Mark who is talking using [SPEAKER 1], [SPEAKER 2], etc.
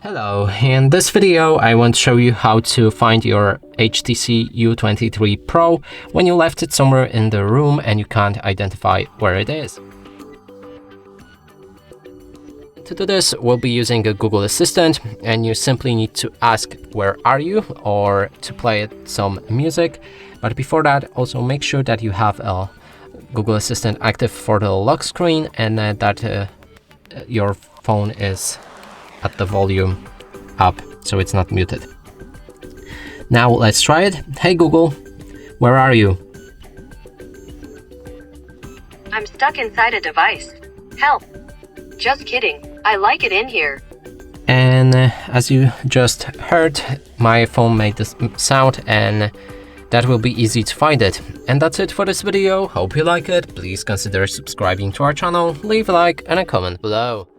[SPEAKER 1] Hello, in this video I want to show you how to find your HTC U23 Pro when you left it somewhere in the room and you can't identify where it is. To do this, we'll be using a Google Assistant, and you simply need to ask where are you or to play some music. But before that, also make sure that you have a Google Assistant active for the lock screen and that your phone is at the volume up, so it's not muted. Now let's try it. Hey Google, where are you?
[SPEAKER 2] I'm stuck inside a device. Help! Just kidding. I like it in here.
[SPEAKER 1] And as you just heard, my phone made this sound, and that will be easy to find it. And that's it for this video. Hope you like it. Please consider subscribing to our channel, leave a like and a comment below.